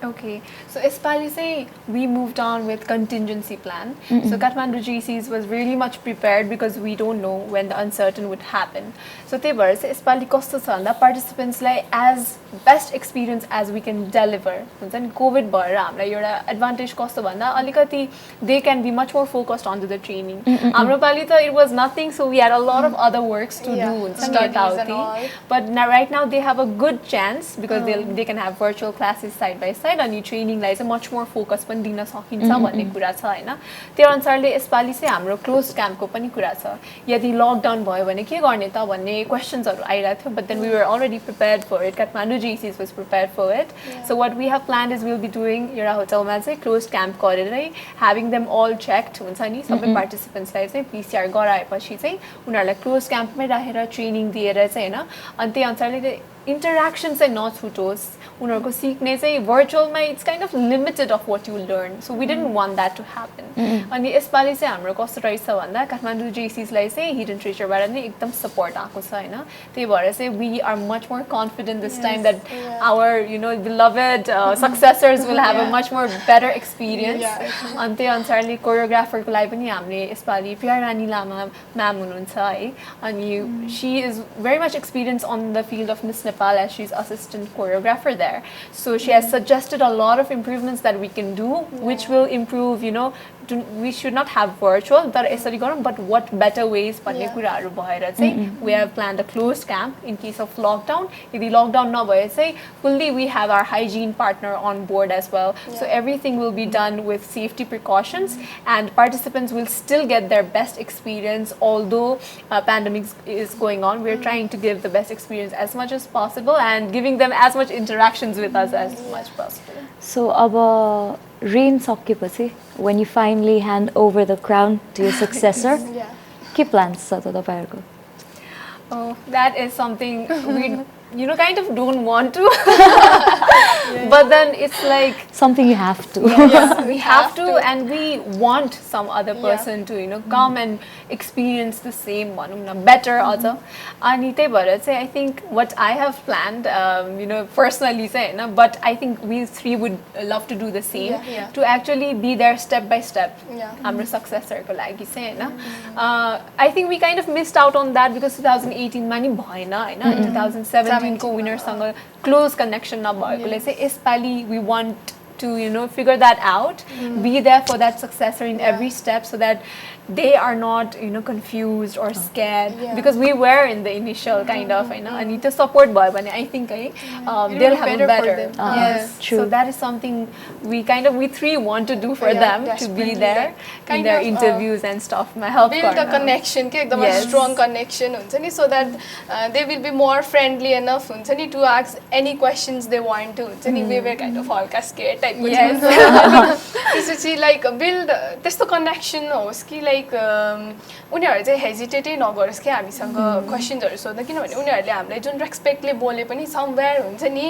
Okay, so यसपालि चाहिँ we moved on with contingency plan. So Kathmandu GCs was really much prepared because we don't know when the uncertain would happen. So त्यही भएर चाहिँ यसपालि कस्तो छ भन्दा participants-लाई as best experience as we can deliver. हुन्छ नि कोभिड भएर हामीलाई एउटा एडभान्टेज कस्तो भन्दा अलिकति they can be much more focused onto the training. हाम्रो पालि त it was nothing, so we had a lot of other works to do हुन्छ नि यताउति. But now, right now they have a good chance because they can have virtual classes side by side. अनि ट्रेनिङलाई चाहिँ much more focus पनि दिन सकिन्छ भन्ने कुरा छ होइन त्यो अनुसारले यसपालि चाहिँ हाम्रो क्लोज क्याम्पको पनि कुरा छ यदि लकडाउन भयो भने के गर्ने त भन्ने क्वेसन्सहरू आइरहेको थियो but then we were already prepared for it Kathmandu GCs was prepared for it so what we have plan is will be doing एउटा होटलमा चाहिँ क्लोज क्याम्प गरेरै ह्याभिङ देम अल चेक्ड हुन्छ नि सबै पार्टिसिपेन्ट्सलाई चाहिँ PCR गराएपछि चाहिँ उनीहरूलाई क्लोज क्याम्पमै राखेर ट्रेनिङ दिएर चाहिँ होइन अनि त्यही अनुसारले interaction चाहिँ नछुटोस् उनीहरूको सिक्ने चाहिँ भर्चुअलमा it's kind of limited of what you learn so we didn't want that to happen अनि यसपालि चाहिँ हाम्रो कस्तो रहेछ भन्दा काठमाडौँ GCsलाई चाहिँ हिडन ट्रेचरबाट नै एकदम सपोर्ट आएको छ होइन त्यही भएर चाहिँ we are much more confident this time that our you know beloved successors will have a much more better experience अनि त्यही अनुसारले कोरियोग्राफरको लागि पनि हामीले यसपालि प्रिया रानी लामा म्याम हुनुहुन्छ है अनि she is very much experience on the field of Miss Nepal as she's assistant choreographer there. So she has suggested a lot of improvements that we can do, which will improve, you know, we should not have virtual, but what better ways we have planned a closed camp in case of lockdown. If the lockdown na bhaye fully we have our hygiene partner on board as well. So everything will be done with safety precautions and participants will still get their best experience although pandemic is going on. We're trying to give the best experience as much as possible and giving them as much interactions with us as much possible. So अब reign सकेपछि when you finally hand over the crown to your successor के plans छ त तपाईहरुको Oh, that is something we kind of don't want to but then it's like something you have to we have to and we want some other person to come and experience the same one better also and I think what I have planned personally but I think we three would love to do the same to actually be there step by step हाम्रो successor को लागि I think we kind of missed out on that because 2018 मा नि भएन हैन 2017 को winner सँग close connection नभएकोले चाहिँ यसपालि we want to figure that out be there for that successor in every step so that they are not confused or scared because we were in the initial kind of I need to support bhayo bhane I think they'll have a better yes true. So that is something we three want to do for them to be there in their interviews and stuff my help build a connection ke ekdam strong connection huncha ni so that they will be more friendly enough huncha ni to ask any questions they want to huncha ni we were kind of halka scared type त्यसपछि like build त्यस्तो connection होस् कि like उनीहरु चाहिँ हेजिटेटै नगरोस् के हामीसँग क्वेशन्सहरु सोध्दा किनभने उनीहरुले हामीलाई जुन रेस्पेक्टले बोले पनि somewhere हुन्छ नि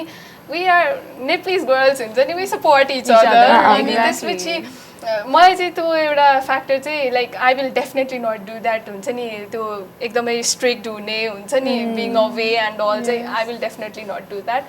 we are Nepalese girls हुन्छ नि we support each other अनि त्यसपछि मलाई चाहिँ त्यो एउटा फ्याक्टर चाहिँ like I will definitely not do that हुन्छ नि त्यो एकदमै स्ट्रिक्ट हुने हुन्छ नि बिङ अवे एन्ड अल चाहिँ I will definitely not do that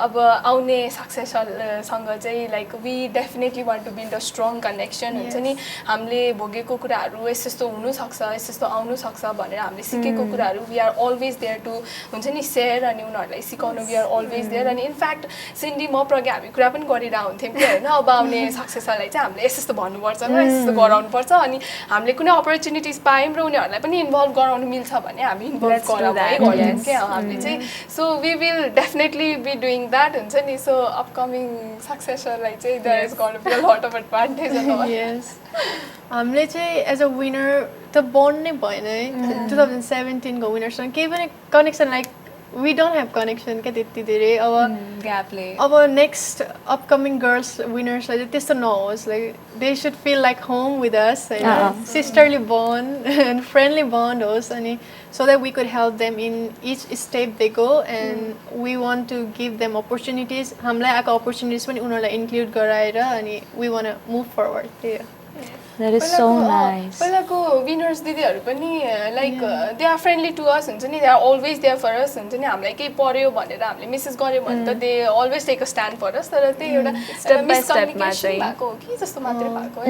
अब आउने सक्सेसरसँग चाहिँ like we definitely want to build a strong connection हुन्छ नि हामीले भोगेको कुराहरू यस्तो हुनुसक्छ यस्तो आउनुसक्छ भनेर हामीले सिकेको कुराहरू we are always there to हुन्छ नि सेयर अनि उनीहरूलाई सिकाउनु वी आर अलवेज देयर अनि इनफ्याक्ट सिन्डी म प्रज्ञा हामी कुरा पनि गरिरहेको हुन्थ्यौँ कि होइन अब आउने सक्सेसरलाई चाहिँ हामीले यस्तो भन्नुपर्छ र यस्तो गराउनुपर्छ अनि हामीले कुनै अपर्च्युनिटिज पायौँ र उनीहरूलाई पनि इन्भल्भ गराउनु मिल्छ भने हामी इन्भल्भ गराउँछौँ क्या हामीले चाहिँ so we will definitely be doing that हुन्छ नि सो अपकमिङ सक्सेसरलाई चाहिँ there is gonna be a lot of advantage यस हामीले चाहिँ एज अ विनर त बन्ड नै भएन है 2017 को विनरसँग केही पनि connection like we don't have connection क्या त्यति धेरै अब ग्यापले अब नेक्स्ट अपकमिङ गर्ल्स विनर्सलाई चाहिँ त्यस्तो नहोस् like they should feel like home with us होइन sisterly bond and friendly bond होस् अनि so that we could help them in each step they go and we want to give them opportunities हामीलाई आएको opportunities पनि उनीहरूलाई include गराएर अनि we want to move forward there. That is so nice. पहिलाको winners दिदीहरू पनि like they are friendly to us हुन्छ नि they are always there for us हुन्छ नि हामीलाई केही पर्यो भनेर हामीले मेसेज गर्यो भने त they always take a stand for us तर त्यही एउटा मिसकम्युनिकेसन भएको हो कि जस्तो मात्रै भएको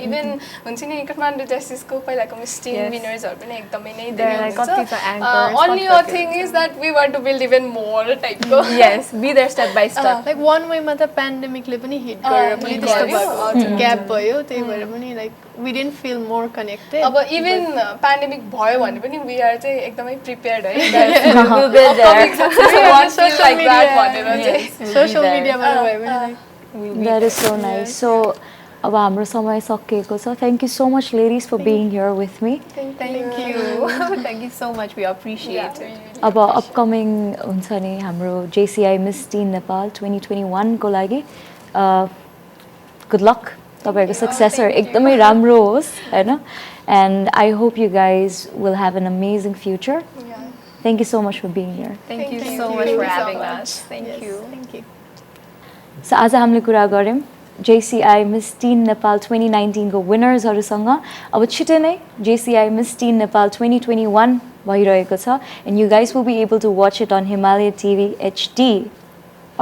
इभन हुन्छ नि काठमाडौँ जस्टिसको पहिलाको मिस टिम विनर्सहरू पनि एकदमै नै only a thing is that we want to build even more टाइपको यस be there step by step like one वेमा त पेन्डेमिकले पनि हिट गरेर पनि त्यस्तो भएको ग्याप भयो त्यही भएर पनि like we didn't feel more connected. अब इभन पेन्डेमिक भयो भने पनि वी आर चाहिँ एकदमै प्रिपेयर्ड है सोशल मिडियामा भयो भने That is so nice. So अब हाम्रो समय सकिएको छ. Thank you so much ladies for being here with me. Thank you. Thank you so much. We appreciate it. अब अपकमिङ हुन्छ नि हाम्रो JCI Miss Teen Nepal 2021 को लागि good luck. तपाईँको सक्सेसर एकदमै राम्रो होस् हैन and I hope you guys will have an amazing future. Thank you so much for being here. Thank you so much for having us. Thank you. Thank you. So आज हामीले कुरा गर्यौं JCI Miss Teen Nepal 2019 को विनर्सहरुसँग अब छिटै नै JCI Miss Teen Nepal 2021 भइरहेको छ and you guys will be able to watch it on Himalaya TV HD.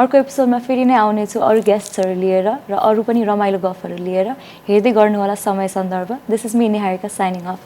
अर्को एपिसोडमा फेरि नै आउने छु अरु गेस्टहरु लिएर र अरु पनि रमाइलो गफहरु लिएर हेर्दै गर्नु होला समय सन्दर्भ. This is me Niharika signing off.